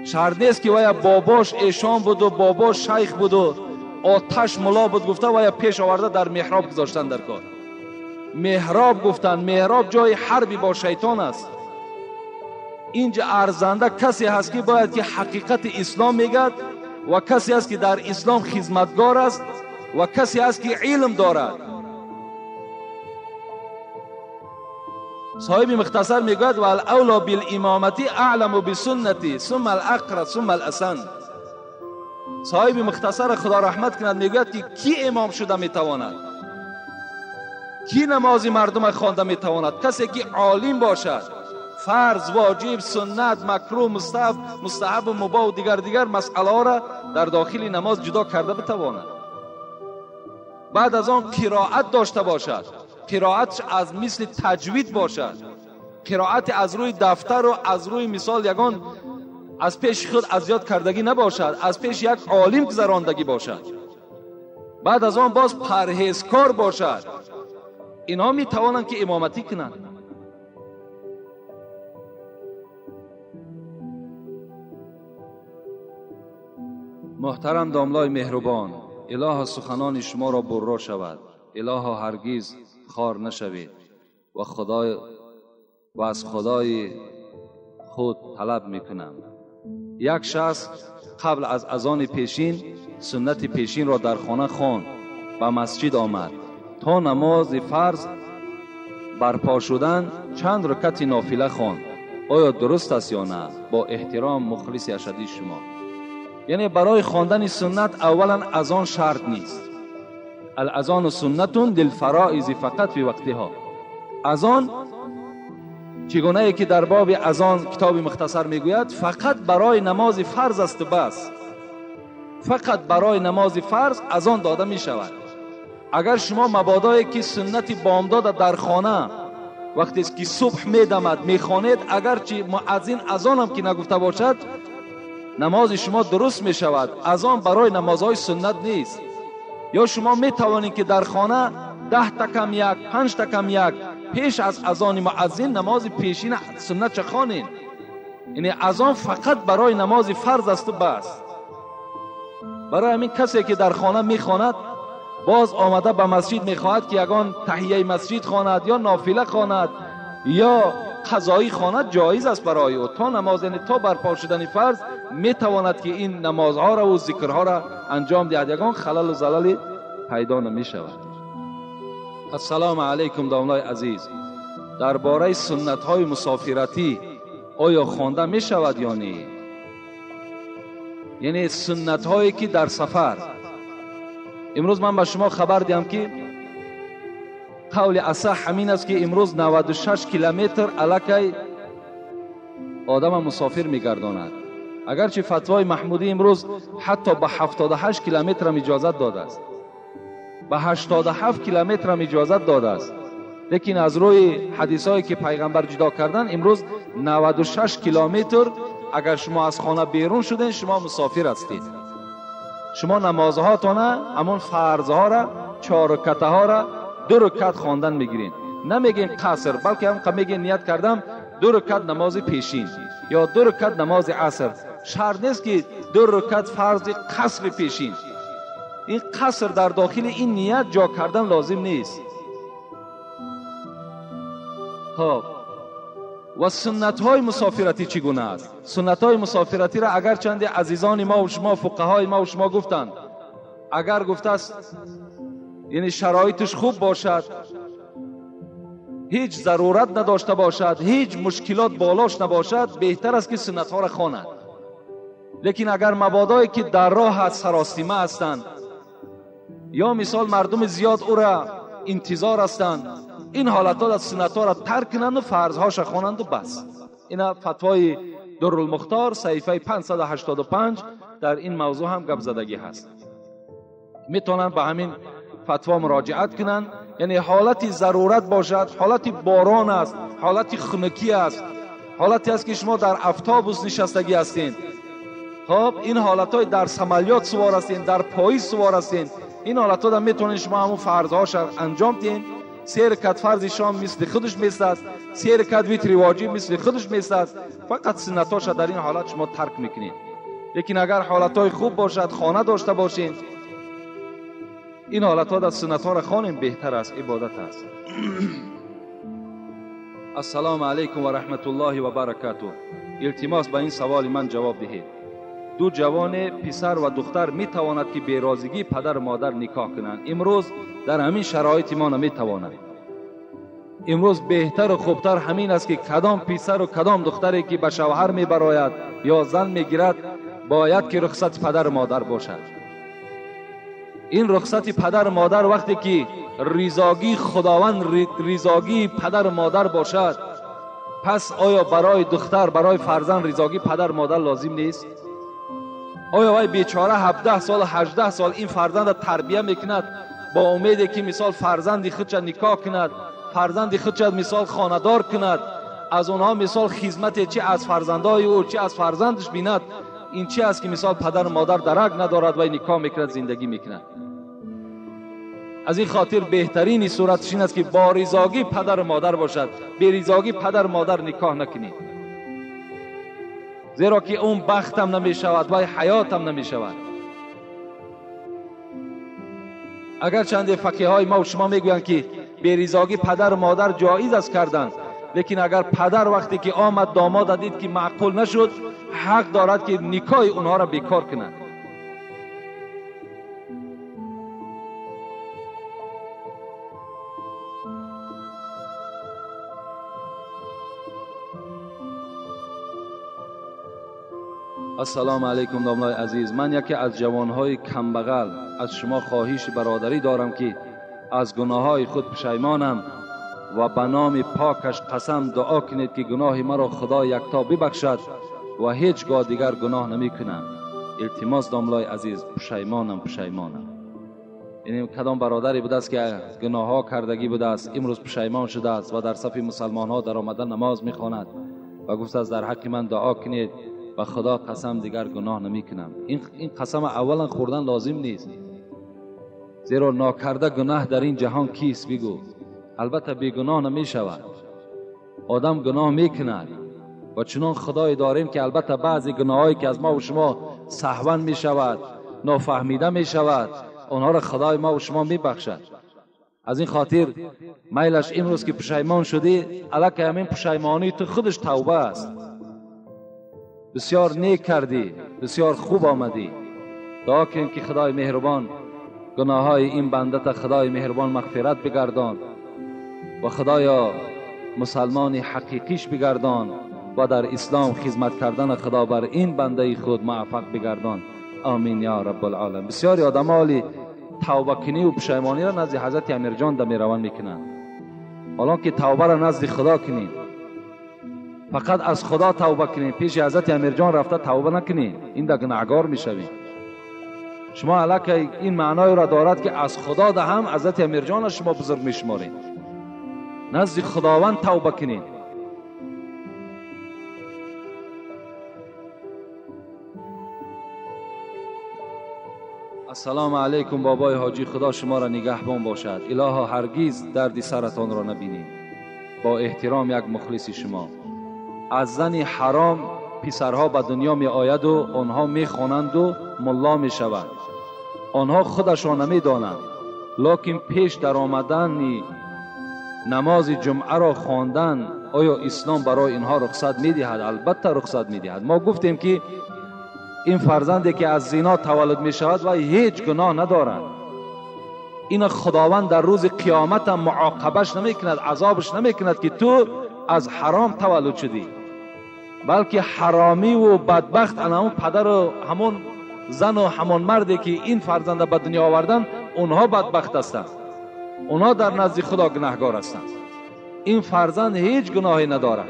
شرط نیست که وای باباش ایشان بود و باباش شیخ بود و آتش ملا بود گفته وای پیش آورده در محراب گذاشتن در کار. محراب گفتن، محراب جای حربی با شیطان است. اینجا ارزنده کسی هست که باید که حقیقت اسلام میگد و کسی است که در اسلام خدمتگار است و کسی است که علم دارد. صاحب مختصر میگوید و الاولا بالامامتی اعلم بسنتی ثم الاقرب ثم الاسن. صاحب مختصر خدا رحمت کند میگوید که کی امام شده میتواند، کی نماز مردم خوانده میتواند؟ کسی که عالم باشد، فرض، واجب، سنت، مکروه، مستحب و مباح و دیگر مسئله ها را در داخل نماز جدا کرده بتواند. بعد از آن قرائت داشته باشد، قرائت از مثل تجوید باشد، قرائت از روی دفتر و از روی مثال یگان از پیش خود اذیت کردگی نباشد، از پیش یک عالم گذراندگی باشد. بعد از آن باز پرهیزکار باشد. اینها می توانند که امامتی کنند. محترم داملای مهربان، الها سخنان شما را برا شود، الها هرگز خار نشوید و از خدای خود طلب میکنم. یک شخص قبل از اذان پیشین سنت پیشین را در خانه خواند، به مسجد آمد تا نماز فرض برپا شدن چند رکعت نافله خواند. آیا درست است یا نه؟ با احترام مخلص اشدی شما. یعنی برای خواندن سنت اولا اذان شرط نیست. الاذان سنت للفرائض فقط فی وقتها. اذان چگونه ای که در باب اذان کتاب مختصر میگوید فقط برای نماز فرض است بس. فقط برای نماز فرض اذان داده می شود. اگر شما مبادایی که سنت بامداد در خانه وقتی که صبح میدمد میخوانید، اگرچه مؤذن اذان هم که نگفته باشد نماز شما درست می شود. اذان برای نمازهای سنت نیست. یا شما می توانید که در خانه 10 تکم یک 5 تکم یک پیش از اذان مؤذن نماز پیشین سنت چه خوانید. یعنی اذان فقط برای نماز فرض است و بس. برای همین کسی که در خانه میخواند باز آمده به مسجد میخواهد که یگان تحیه مسجد خواند یا نافله خواند یا قضایی خواند، جایز است برای او تا نماز، یعنی تا برپا شدن فرض میتواند که این نمازها را و ذکرها را انجام دهد. یگان خلل و زلل پیدا نمی شود. السلام علیکم داملای عزیز، درباره سنت های مسافرتی آیا خوانده می شود یا نه؟ یعنی سنت هایی که در سفر. امروز من به شما خبر دهم که قول اصح همین است که امروز 96 کیلومتر الکی آدم مسافر میگرداند. اگرچه فتوای محمودی امروز حتی به 78 کیلومتر هم اجازت داده است، به 87 کیلومتر هم اجازت داده است، لیکن از روی حدیث هایی که پیغمبر جدا کردن امروز 96 کیلومتر اگر شما از خانه بیرون شدین شما مسافر هستید. شما نمازهاتون همون فرضها را 4 رکعته ها را 2 رکعت خواندن میگیرین. نمیگین قصر، بلکه هم میگین نیت کردم 2 رکعت نماز پیشین یا 2 رکعت نماز عصر. شرط نیست که 2 رکعت فرض قصر پیشین. این قصر در داخل این نیت جا کردن لازم نیست. خب و سنت های مسافرتی چگونه است؟ سنت های مسافرتی را اگر چند عزیزان ما و شما فقهای ما و شما گفتند، اگر گفته است یعنی شرایطش خوب باشد، هیچ ضرورت نداشته باشد، هیچ مشکلات بالاش نباشد، بهتر است که سنت ها را خواند. لیکن اگر مبادایی که در راه سراسیمه هستند یا مثال مردم زیاد او را انتظار هستند، این حالت ها سنت ها را ترک کنند و فرض هاش خوانند و بس. این فتوای درالمختار صحیفه 585 در این موضوع هم گپ زدگی هست. میتونن به همین فتوا مراجعت کنند. یعنی حالتی ضرورت باشد، حالتی باران است، حالتی خنکی است، حالتی است که شما در اتوبوس نشستگی هستین، خب این حالت های در سمالیات سوار هستین، در پاییز سوار هستین، این حالت ها میتونین شما همون فرض هاش انجام دین. 3 رکعت فرض شام مثل خودش میستد، 3 رکعت وتر واجب مثل خودش میستد، فقط سنتاش در این حالت شما ترک میکنین. لیکن اگر حالت های خوب باشد، خانه داشته باشین، این حالت ها در سنت ها را خوانیم، بهتر است، عبادت است. السلام علیکم و رحمت الله و برکاته. التماس به این سوال من جواب دهید. دو جوان پسر و دختر می تواند که به رازیگی پدر و مادر نکاح کنند. امروز در همین شرایط ما نمی توانند. امروز بهتر و خوبتر همین است که کدام پسر و کدام دختری که به شوهر می براید یا زن می گیرد باید که رخصت پدر و مادر باشد. این رخصت پدر و مادر وقتی که رضاگی خداوند رضاگی پدر و مادر باشد، پس آیا برای دختر برای فرزند رضاگی پدر و مادر لازم نیست؟ آیا وای بیچاره 17 سال 18 سال این فرزند تربیت میکند با امیدی که مثال فرزندی خودش نکاح کند، فرزندی خودش مثال خانه‌دار کند، از اونها مثال خدمت چه از فرزندای او چه از فرزندش بیند، این چی است که مثال پدر و مادر درک ندارد و نکاح میکند زندگی میکند. از این خاطر بهترین صورتش این است که با رضاگی پدر و مادر باشد، بی رضاگی پدر و مادر نکاح نکنید، زیرا که اون بخت هم نمی شود و حیات هم نمی شود. اگر چند فقیه های ما و شما میگویند که بی رضاگی پدر و مادر جایز است کردن، لیکن اگر پدر وقتی که آمد داماد دید که معقول نشد، حق دارد که نکاح اونها را بیکار کند. السلام علیکم داملای عزیز. من یکی از جوانهای کمبغل از شما خواهش برادری دارم که از گناههای خود پشیمانم و به نام پاکش قسم دعا کنید که گناه مرا خدا یکتا ببخشد و هیچگاه دیگر گناه نمی کنم. التماس داملای عزیز، پشیمانم. این کدام برادری بوده است که گناه ها کردگی بوده است، امروز پشیمان شده است و در صف مسلمان ها در آمده نماز می خواند و گفته است در حق من دعا کنید و خدا قسم دیگر گناه نمی کنم. این قسم اولا خوردن لازم نیست، زیرا ناکرده گناه در این جهان کیست؟ بگو. البته بی گناه نمی شود، آدم گناه می کند و چنان خدای داریم که البته بعضی گناهایی که از ما و شما سهوا می شود، نافهمیده می شود، آنها را خدای ما و شما می بخشد. از این خاطر میلش امروز که پشیمان شدی، الکه همین پشیمانی تو خودش توبه است. بسیار نیک کردی، بسیار خوب آمدی. دعا کنیم که خدای مهربان گناههای این بنده تا خدای مهربان مغفرت بگردان و خدایا مسلمان حقیقیش بگردان و در اسلام خدمت کردن خدا بر این بنده خود موفق بگردان. آمین یا رب العالمین. بسیاری آدمالی توبه کنی و پشیمانی را نزد حضرت امیر جان دمی روان میکنند، حالا که توبه را نزد خدا کنین، فقط از خدا توبه کنین، پیش حضرت امیر جان رفته توبه نکنین، این در گناهگار میشوین. شما الکه این معنای را دارد که از خدا ده هم حضرت امیر جان شما بزرگ میشمارین، نزد خداوند توبه کنین. السلام علیکم بابای حاجی، خدا شما را نگهبان باشد. الها هرگز درد سرتان را نبینید. با احترام یک مخلص شما. از زن حرام پسرها به دنیا می آید و آنها می خوانند و ملا می شوند. آنها خودشان نمی دانند، لکن پیش در آمدن نماز جمعه را خواندن آیا اسلام برای اینها رخصت می دهد؟ البته رخصت می دهد. ما گفتیم که این فرزندی که از زنا تولد می شود و هیچ گناه ندارد، این خداوند در روز قیامت هم معاقبش نمی کند، عذابش نمی کند که تو از حرام تولد شدی، بلکه حرامی و بدبخت همون پدر و همون زن و همون مردی که این فرزند به دنیا آوردن، اونها بدبخت هستند، اونها در نزد خدا گناهگار هستند. این فرزند هیچ گناهی ندارد.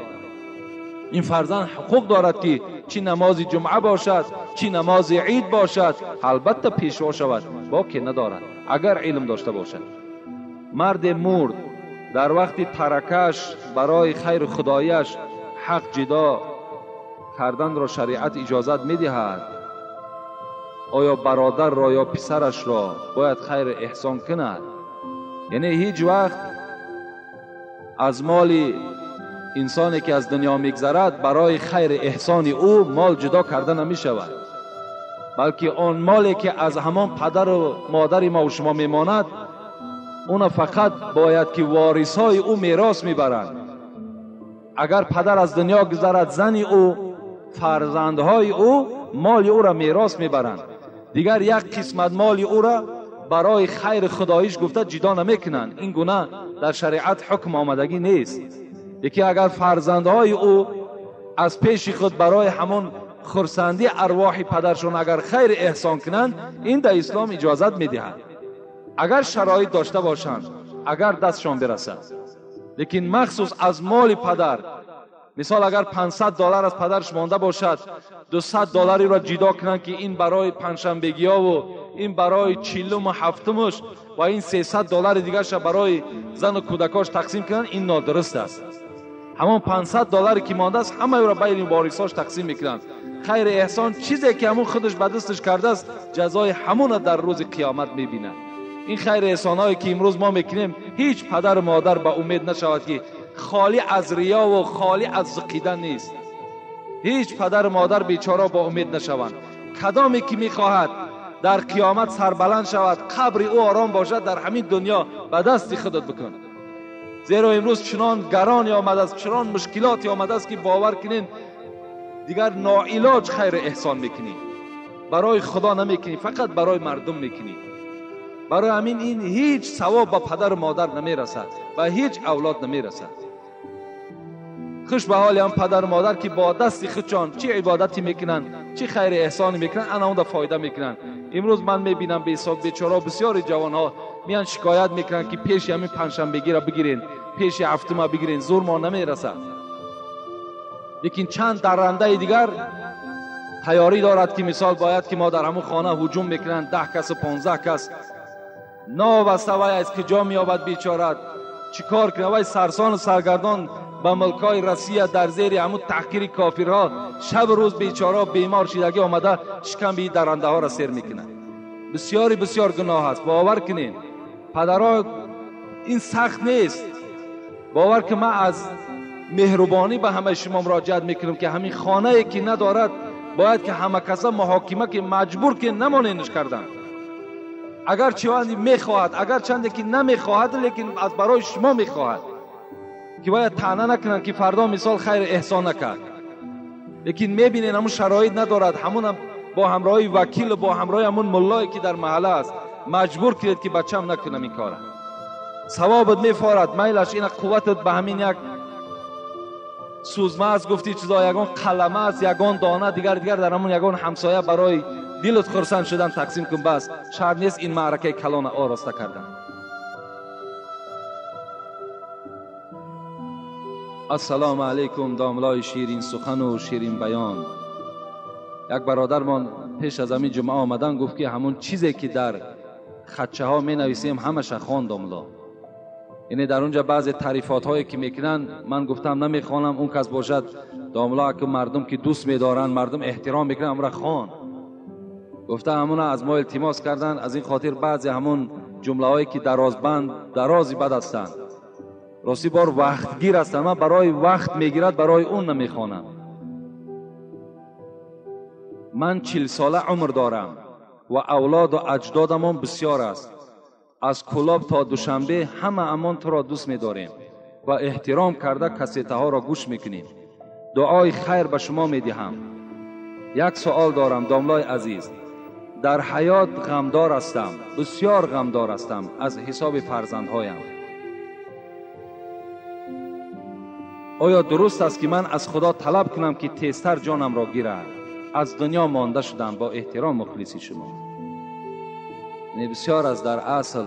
این فرزند حقوق دارد که چی نماز جمعه باشد، چی نماز عید باشد، البته پیشوا شود، باکی ندارد اگر علم داشته باشد. مرد مرد در وقت ترکش برای خیر خدایش حق جدا کردن را شریعت اجازت می دهد. آیا برادر را یا پسرش را باید خیر احسان کند؟ یعنی هیچ وقت از مال انسانی که از دنیا میگذرد برای خیر احسان او مال جدا کرده نمی شود، بلکه آن مالی که از همان پدر و مادر ما و شما میماند، اون فقط باید که وارثای او میراث میبرند. اگر پدر از دنیا گذرد، زن او فرزندهای او مال او را میراث میبرند. دیگر یک قسمت مال او را برای خیر خداییش گفته جدا نمیکنند. این گونه در شریعت حکم آمدگی نیست. یکی اگر فرزندهای او از پیش خود برای همون خرسندی ارواح پدرشون اگر خیر احسان کنند، این در اسلام اجازت میدهد، اگر شرایط داشته باشند، اگر دستشان برسد. لیکن مخصوص از مال پدر، مثال اگر $500 از پدرش مانده باشد، $200 را جدا کنند که این برای پنجشنبگی ها و این برای چهلم و هفتمش و این $300 دیگرش برای زن و کودکاش تقسیم کنند، این نادرست است. همون $500 که مانده است همه را بین وارثاش تقسیم میکنند. خیر احسان چیزی که همون خودش به دستش کرده است، جزای همون در روز قیامت میبیند. این خیر احسان هایی که امروز ما میکنیم، هیچ پدر و مادر به امید نشود که خالی از ریا و خالی از زقیدن نیست. هیچ پدر و مادر بیچاره با امید نشوند. کدامی که میخواهد در قیامت سربلند شود، قبر او آرام باشد، در همین دنیا به دست خودت بکن. زیرا امروز چنان گرانی آمده است، چنان مشکلاتی آمده است که باور کنین دیگر ناعلاج خیر احسان میکنی. برای خدا نمیکنی، فقط برای مردم میکنی. برای همین این هیچ ثواب به پدر و مادر نمیرسد و هیچ اولاد نمیرسد. خوش به حال هم پدر و مادر که با دست خودشان چه عبادتی میکنن، چه خیر احسانی میکنن، انا اون فایده میکنن. امروز من میبینم به حساب بیچاره بسیاری جوان ها میان شکایت میکنن که پیش همین پنجشنبگی را بگیرین، پیش هفتم بگیرین، زور ما نمیرسد. لیکن چند درنده دیگر تیاری دارد که مثال باید که ما در همون خانه هجوم میکنن، 10 کس و 15 کس ناوسته وای از کجا میابد بیچاره، چیکار کنه وای سرسان و سرگردان به ملکای روسیه در زیر همون تحقیر کافرها شب روز بیچاره بیمار شدگی آمده شکم درنده ها را سیر میکنه. بسیار گناه است. باور کنین پدرها این سخت نیست. باور که من از مهربانی به همه شما مراجعت میکنم که همین خانه ای که ندارد باید که همه کسا محاکمه که مجبور که نمانینش کردن. اگر چوندی میخواهد، اگر چندی که نمیخواهد، لیکن از برای شما میخواهد که باید طعنه نکنن که فردا مثال خیر احسان نکرد. لیکن میبینین همون شرایط ندارد، همون با همراهی وکیل و با همراهی همون ملایی که در محله است مجبور کرد که بچم نکنم این کاره. ثوابت میفارد، میلش این قوتت به همین یک سوزمه است، گفتی چیزا یگان قلمه است، یگان دانه دیگر در همون یگان همسایه برای دلت خرسند شدن تقسیم کن. بس شرط نیست این معرکه کلان آراسته کردن. السلام علیکم داملای شیرین سخن و شیرین بیان. یک برادرمان پیش از همین جمعه آمدن گفت که همون چیزی که در خدچه ها می نویسیم همش خوان داملا. یعنی در اونجا بعضی تعریفات هایی که میکنن من گفتم نمیخوانم، اون کس باشد داملا که مردم که دوست میدارن، مردم احترام میکنن، امرا خوان. گفته همون از ما التماس کردن، از این خاطر بعضی همون جمله هایی که درازی بد هستند، راستی بار وقت گیر هستند، من برای وقت میگیرد برای اون نمیخوانم. من 40 ساله عمر دارم و اولاد و اجدادمان بسیار است. از کلاب تا دوشنبه همه امان تو را دوست می‌داریم و احترام کرده کسیته ها را گوش میکنیم. دعای خیر به شما میدهم. یک سوال دارم داملای عزیز، در حیات غمدار هستم، بسیار غمدار هستم از حساب فرزندهایم. آیا درست است که من از خدا طلب کنم که تیزتر جانم را گیرد؟ از دنیا مانده شدم. با احترام مخلصی شما. بسیار از در اصل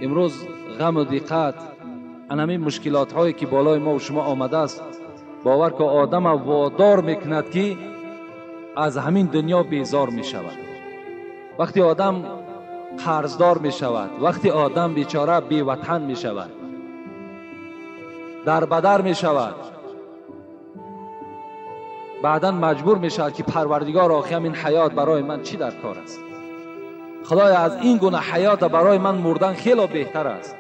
امروز غم و دقت همین مشکلات هایی که بالای ما و شما آمده است، باور که آدم وادار میکند که از همین دنیا بیزار می شود. وقتی آدم قرضدار می شود، وقتی آدم بیچاره بی وطن می شود، در بدر می شود، بعدا مجبور می شود که پروردگار آخی همین حیات برای من چی در کار است؟ خدایا از این گونه حیات برای من مردن خیلی بهتر است.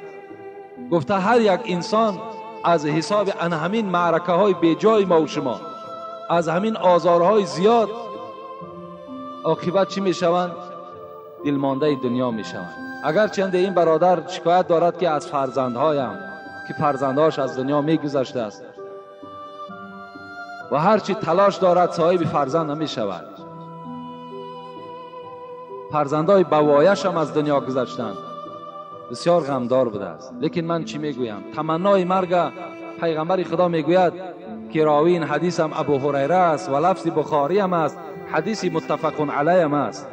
گفته هر یک انسان از حساب همین معرکه های بی جای ما و شما، از همین آزارهای زیاد عاقبت چی می شوند؟ دلمانده دنیا می شوند. اگر چند این برادر شکایت دارد که از فرزندهایم که فرزندهاش از دنیا می گذشته است، و هرچی تلاش دارد صاحب فرزند نمی شود. فرزندای بوایش هم از دنیا گذشتند، بسیار غمدار بوده است. لیکن من چی میگویم؟ تمنای مرگ پیغمبر خدا میگوید که راوی این حدیث هم ابو هریره است و لفظ بخاری هم است، حدیث متفق علیه هم است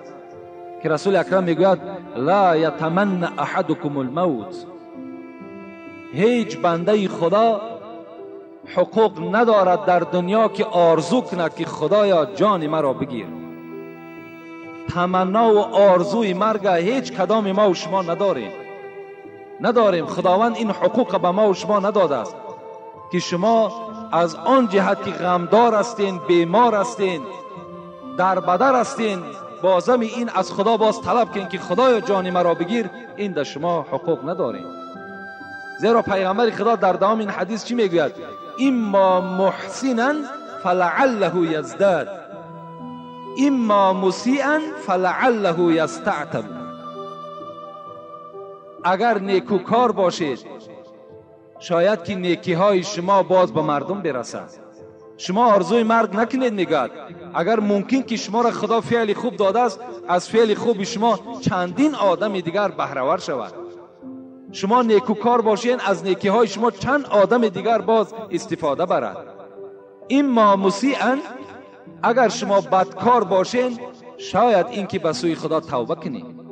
که رسول اکرم میگوید لا یتمنى احدکم الموت. هیچ بنده خدا حقوق ندارد در دنیا که آرزو کند که خدایا جان مرا بگیر. تمنا و آرزوی مرگ هیچ کدام ما و شما نداریم. خداوند این حقوق به ما و شما نداده است که شما از آن جهت که غمدار هستین، بیمار هستین، در بدر هستین، بازم این از خدا باز طلب کن که خدایا جان مرا بگیر. این در شما حقوق ندارین. زیرا پیغمبر خدا در دوام این حدیث چی میگوید؟ اما محسنا فلعله یزداد اما مسیئا فلعله یستعتب. اگر نیکوکار باشید شاید که نیکی های شما باز به مردم برسد. شما آرزوی مرگ نکنید. نگاه اگر ممکن که شما را خدا فعل خوب داده است، از فعل خوب شما چندین آدم دیگر بهره‌ور شود. شما نیکوکار باشین، از نیکی های شما چند آدم دیگر باز استفاده برد. اما مسیئا، اگر شما بدکار باشین شاید این که به سوی خدا توبه کنید.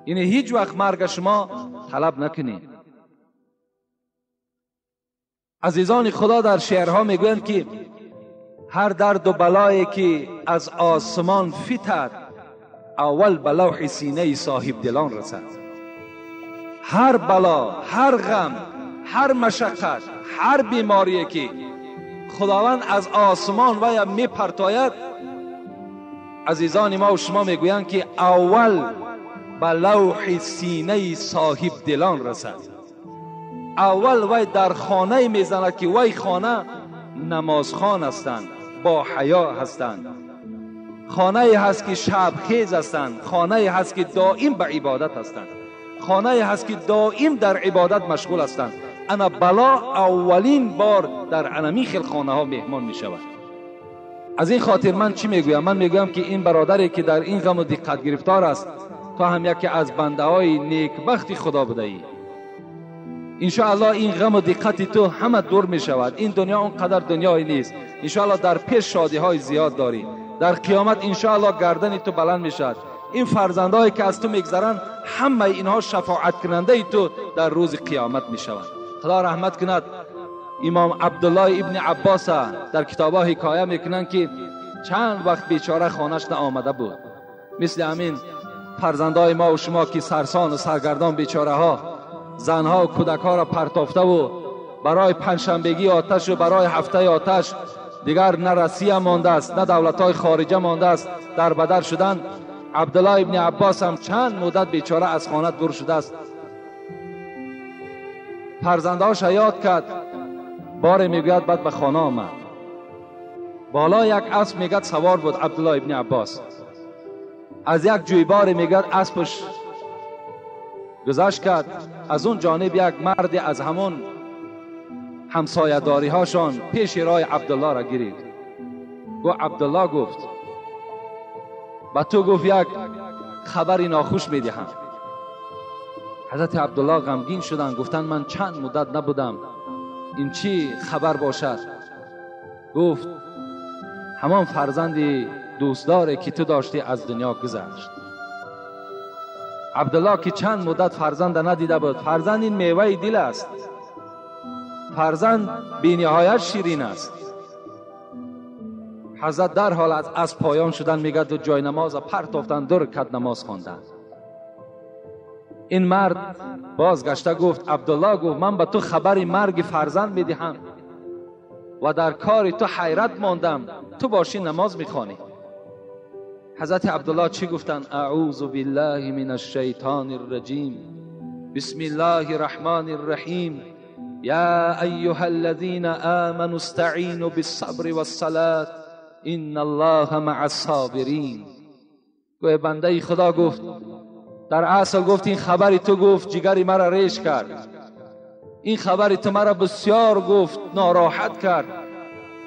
یعنی هیچ وقت مرگ شما طلب نکنید. عزیزان خدا در شعرها میگویند که هر درد و بلایی که از آسمان فتد اول به لوح سینه صاحب دلان رسد. هر بلا، هر غم، هر مشقت، هر بیماری که خداوند از آسمان و می پرتاید، عزیزان ما و شما میگویند که اول به لوح سینه صاحب دلان رسد. اول وی در خانه میزند که وی خانه نمازخوان هستند، با حیا هستند، خانه هست که شب خیز هستند، خانه هست که دائم به عبادت هستند، خانه هست که دائم در عبادت مشغول هستند. انا بلا اولین بار در انمیخ خانه ها مهمان می شود. از این خاطر من چی میگویم؟ من میگویم که این برادری که در این غم و دقت گرفتار است، تو هم یکی از بنده های نیکبخت خدا بدهی. انشاءالله این غم و دقت تو همه دور می شود. این دنیا اونقدر دنیای نیست. انشاءالله در پیش شادی های زیاد داری. در قیامت انشاءالله گردن تو بلند می شود. این فرزندایی که از تو میگذرن همه اینها شفاعت کننده تو در روز قیامت می شود. خدا رحمت کند. امام عبدالله ابن عباس در کتابا حکایه میکنن که چند وقت بیچاره خانه‌اش آمده بود. مثل همین فرزندای ما و شما که سرسان و سرگردان بیچاره ها، زنها و کودک ها را پرتافته و برای پنجشنبگی آتش و برای هفته آتش دیگر نه روسیه مانده است نه دولت های خارجه مانده است، در بدر شدن. عبدالله ابن عباس هم چند مدت بیچاره از خانه دور شده است. فرزندهاش یاد کرد، بار میگوید بعد به خانه آمد. بالا یک اسب میگد سوار بود عبدالله ابن عباس. از یک جویبار میگد اسبش گذشت کرد. از اون جانب یک مرد از همون همسایه‌داری هاشان پیش راه عبدالله را گرید. گفت عبدالله گفت با تو گفت یک خبری ناخوش میدهم. حضرت عبدالله غمگین شدن، گفتن من چند مدت نبودم، این چی خبر باشد؟ گفت همان فرزند دوستداری که تو داشتی از دنیا گذشت. عبدالله که چند مدت فرزند ندیده بود. فرزند این میوه دل است. فرزند بی نهایت شیرین است. حضرت در حال از پایان شدن میگه دو جای نماز پرت افتن، دو رکعت نماز خواندن. این مرد بازگشته گفت عبدالله گفت من به تو خبر مرگ فرزند میدهم و در کار تو حیرت ماندم، تو باشی نماز میخوانی. حضرت عبدالله چی گفتن؟ اعوذ بالله من الشیطان الرجیم بسم الله الرحمن الرحیم یا ایها الذین آمنوا استعینوا بالصبر والصلاة ان الله مع الصابرین. گویا بنده خدا گفت در اصل گفت این خبری تو گفت جگری مرا ریش کرد، این خبری تو مرا بسیار گفت ناراحت کرد.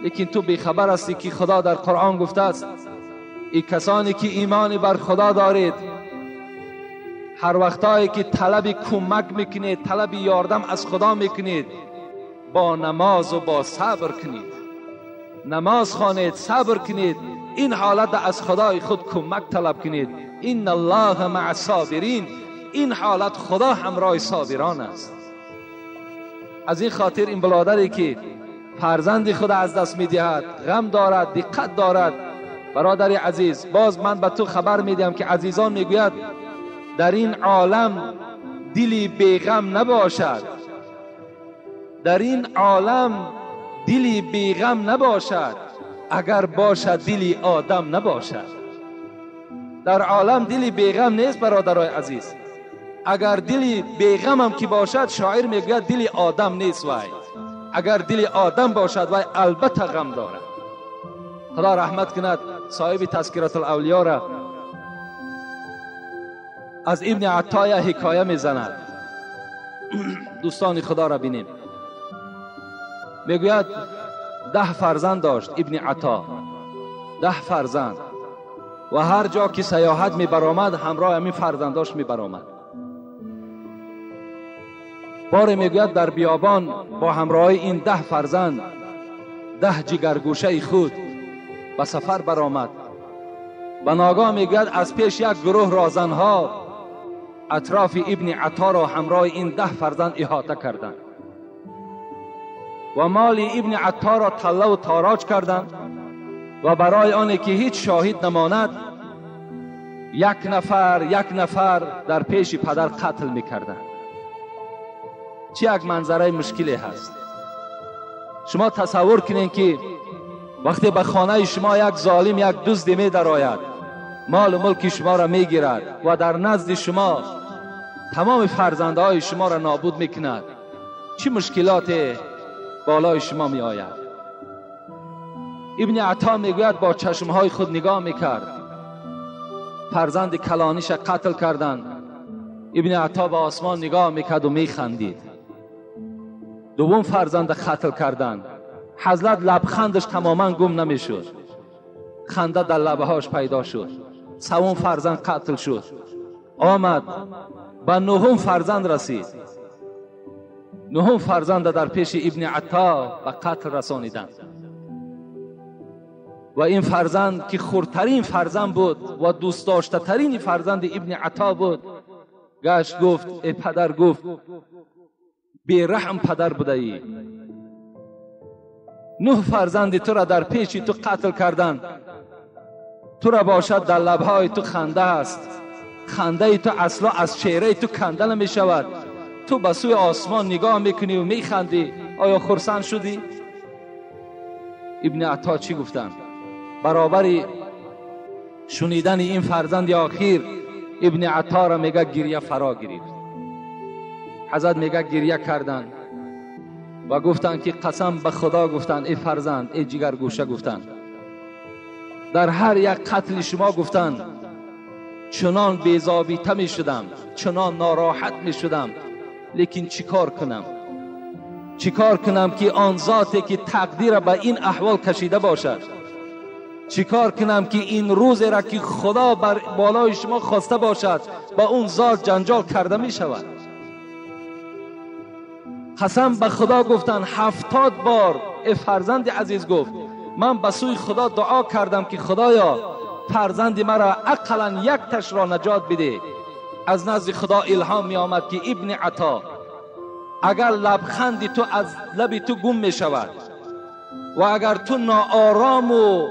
لیکن تو بیخبر هستی که خدا در قرآن گفته است ای کسانی که ایمان بر خدا دارید، هر وقتایی که طلب کمک میکنید، طلب یاردم از خدا میکنید، با نماز و با صبر کنید، نماز خوانید، صبر کنید، این حالت از خدای خود کمک طلب کنید. ان الله مع الصابرین، این حالت خدا همراه صابران است. از این خاطر این برادری که فرزند خود از دست میدهد غم دارد، دقت دارد. برادر عزیز، باز من به تو خبر میدم که عزیزان میگوید در این عالم دلی بیغم نباشد، در این عالم دلی بیغم نباشد، اگر باشد دلی آدم نباشد. در عالم دلی بیغم نیست برادرای عزیز. اگر دلی بیغم هم که باشد، شاعر میگوید دلی آدم نیست وای. اگر دلی آدم باشد وای البته غم دارد. خدا رحمت کند صاحب تذکرة الاولیاء را. از ابن عطا حکایه میزند. دوستان خدا را بینیم. میگوید 10 فرزند داشت ابن عطا، 10 فرزند، و هر جا که سیاحت می برآمد همراه همین فرزنداش می برآمد. بار میگوید در بیابان با همراه این 10 فرزند 10 جگرگوشه خود به سفر برآمد. و ناگاه میگوید از پیش یک گروه رازنها اطراف ابن عطا را همراه این 10 فرزند احاطه کردند و مال ابن عطا را تله و تاراج کردند و برای آنه که هیچ شاهد نماند یک نفر در پیش پدر قتل میکردند. چه یک منظره مشکلی هست. شما تصور کنین که وقتی به خانه شما یک ظالم، یک دزد می درآید، مال و ملک شما را میگیرد و در نزد شما تمام فرزندهای شما را نابود میکند، چه مشکلات بالای شما می آید. ابن عطا میگوید با چشمهای خود نگاه میکرد، فرزند کلانیش قتل کردند. ابن عطا به آسمان نگاه میکرد و میخندید. دوم فرزند قتل کردند. حضرت لبخندش تماما گم نمیشد، خنده در لبهاش پیدا شد. سوم فرزند قتل شد. آمد به 9م فرزند رسید. 9م فرزند در پیش ابن عطا به قتل رسانیدند. و این فرزند که خردترین فرزند بود و دوست داشته ترین فرزند ابن عطا بود، گشت گفت ای پدر، گفت بیرحم پدر بوده ای. 9 فرزند تو را در پیش تو قتل کردند. تو را باشد در لبهای تو خنده است، خنده تو اصلا از چهره تو کنده نمی شود. تو به سوی آسمان نگاه میکنی و میخندی. آیا خرسند شدی؟ ابن عطا چی گفتند؟ برابر شنیدن این فرزند آخر ابن عطا را میگه گریه فرا گرفت. حضرت میگه گریه کردند و گفتند که قسم به خدا، گفتند ای فرزند، ای جگرگوشه، گفتند در هر یک قتل شما گفتند چنان بی‌ضابطه می شدم، چنان ناراحت می شدم، لیکن چیکار کنم که آن ذاتی که تقدیر به این احوال کشیده باشد، چیکار کنم که این روز را که خدا بر بالای شما خواسته باشد با اون ذات جنجال کرده می شود. قسم به خدا گفتن 70 بار ای فرزند عزیز، گفت من به سوی خدا دعا کردم که خدایا فرزند مرا اقلا یک تش را نجات بده. از نزد خدا الهام می آمد که ابن عطا اگر لبخند تو از لب تو گم می شود و اگر تو ناآرام و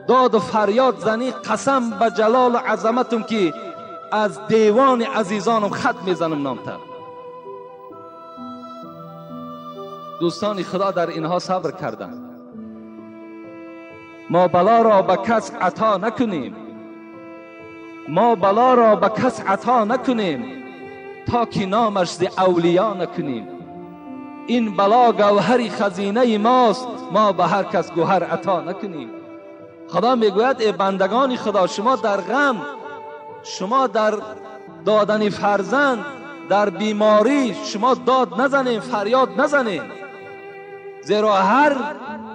داد و فریاد زنی، قسم به جلال و عظمتم که از دیوان عزیزانم خط می زنم نامتر. دوستان خدا در اینها صبر کردند. ما بلا را به کس عطا نکنیم، ما بلا را به کس عطا نکنیم تا که نامش ز اولیا نکنیم. این بلا گوهر خزینه ماست، ما به هر کس گوهر عطا نکنیم. خدا میگوید ای بندگان خدا، شما در غم، شما در دادن فرزند، در بیماری شما داد نزنین، فریاد نزنین، زیرا هر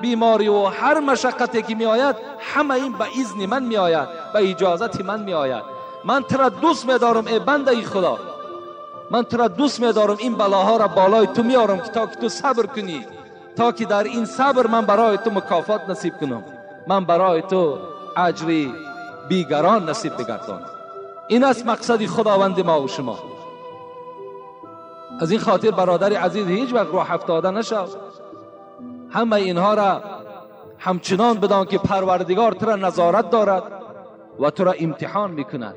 بیماری و هر مشقتی که می آید همه این به اذن من می آید، به اجازت من می آید. من تو را دوست می دارم ای بنده ای خدا، من تو را دوست می دارم. این بلاها را بالای تو می آرم تا که تو صبر کنی، تا که در این صبر من برای تو مکافات نصیب کنم، من برای تو اجری بیگران نصیب بگردانم. این است مقصد خداوند ما و شما. از این خاطر برادر عزیز هیچ وقت راه افتاده نشو. همه اینها را همچنان بدان که پروردگار تو را نظارت دارد و تو را امتحان میکند.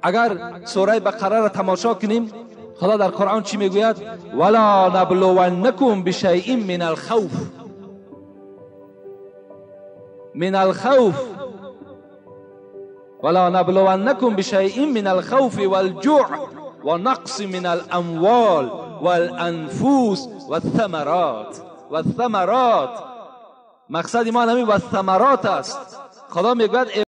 اگر سوره بقره را تماشا کنیم، خدا در قرآن چی میگوید؟ ولا نبلونکم بشیء من الخوف، من الخوف، ولا نبلونکم بشیء من الخوف والجوع ونقص من الاموال والانفس والثمرات. والثمرات، مقصد ما همین والثمرات است. خدا میگوید